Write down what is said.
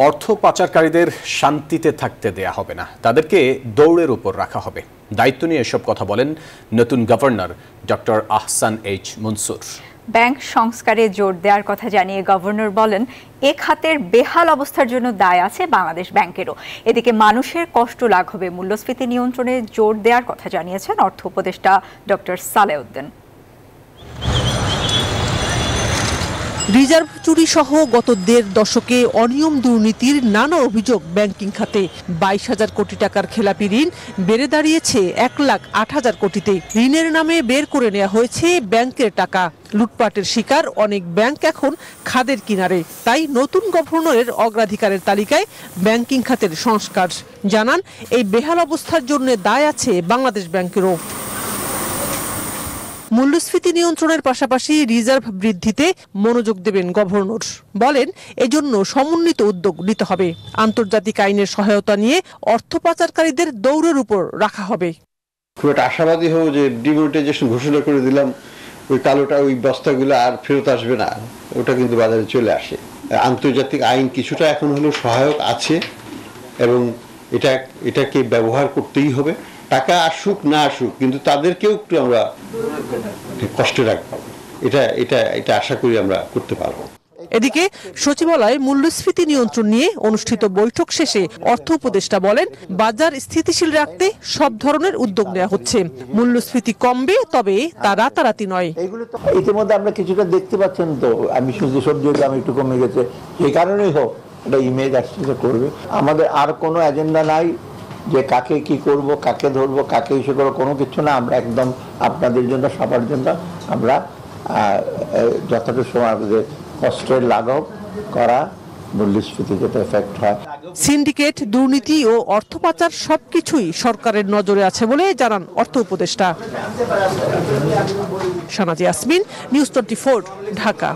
অর্থ পাচারকারীদের শান্তিতে থাকতে দেয়া হবে না, তাদেরকে দৌড়ের উপর রাখা হবে। দায়িত্ব নিয়ে এসব কথা বলেন নতুন governor doctor Ahsan H Mansur. Bank সংস্কারে জোর দেওয়ার কথা জানিয়ে গভর্নর বলেন, এ খাতের বেহাল অবস্থার জন্য দায় আছে বাংলাদেশ ব্যাংকেরও। এদিকে মানুষের কষ্ট লাঘবে মূল্যস্ফীতি নিয়ন্ত্রণে জোর দেওয়ার কথা জানিয়েছেন অর্থ উপদেষ্টা ডক্টর সালেউদ্দিন। রিজার্ভ চুরি সহ গত ১.৫ দশকে অনিয়ম দুর্নীতির নানা অভিযোগ ব্যাংকিং খাতে। ২২,০০০ কোটি টাকার খেলাপি ঋণ বেড়ে দাঁড়িয়েছে ১,০৮,০০০ কোটিতে। ঋণের নামে বের করে নেওয়া হয়েছে ব্যাংকের টাকা। লুটপাটের শিকার অনেক ব্যাংক এখন খাদের কিনারে। তাই নতুন গভর্নরের অগ্রাধিকারের তালিকায় ব্যাংকিং খাতের সংস্কার। জানান, এই বেহাল অবস্থার জন্য দায় আছে বাংলাদেশ ব্যাংকেরও। মূল্যস্ফীতি নিয়ন্ত্রণের পাশাপাশি রিজার্ভ বৃদ্ধিতে মনোযোগ দেবেন গভর্নর। বলেন, এজন্য সমন্বিত উদ্যোগ নিতে হবে। আন্তর্জাতিক আইনের সহায়তা নিয়ে অর্থ পাচারকারীদের দৌড়ের উপর রাখা হবে। খুব একটা আশাবাদী হব যে ডিমনিটাইজেশন ঘোষণা করে দিলাম, ওই কালোটা ওই বস্তাগুলো আর ফেরত আসবে না, ওটা কিন্তু বাজারে চলে আসে। আন্তর্জাতিক আইন কিছুটা এখন হলো সহায়ক আছে এবং এটাকে ব্যবহার করতেই হবে। টাকা আসুক না আসুক, কিন্তু তাদেরকেও একটু আমরা কষ্টে রাখবো। এটা আশা করি আমরা করতে পারবো। এদিকে সচিবালয়ে মূল্যস্ফীতি নিয়ন্ত্রণ নিয়ে অনুষ্ঠিত বৈঠক শেষে অর্থ উপদেষ্টা বলেন, বাজার স্থিতিশীল রাখতে সব ধরনের উদ্যোগ নেওয়া হচ্ছে। মূল্যস্ফীতি কমবে, তবে তা রাতারাতি নয়। ইতিমধ্যে আমরা কিছুটা দেখতে পাচ্ছেন তো, আমি শুনছি সবজির দাম একটু কমে গেছে, এই কারণেই হোক এটা ইমেজ আসতে করবে। আমাদের আর কোনো এজেন্ডা নাই যে কাকে কি করব, কাকে ধরবো, কাকে ইস্যু করবো, কোনো কিছু না। আমরা একদম আপনাদের জন্য, সবার জন্য আমরা যতটা সময় আমাদের কষ্টের লাঘব করা, মূল্যস্ফীতি যাতে এফেক্ট হয়। সিন্ডিকেট, দুর্নীতি ও অর্থ পাচার সবকিছুই সরকারের নজরে আছে বলে জানান অর্থ উপদেষ্টা। শাহনাজ ইয়াসমিন, নিউজ 24, ঢাকা।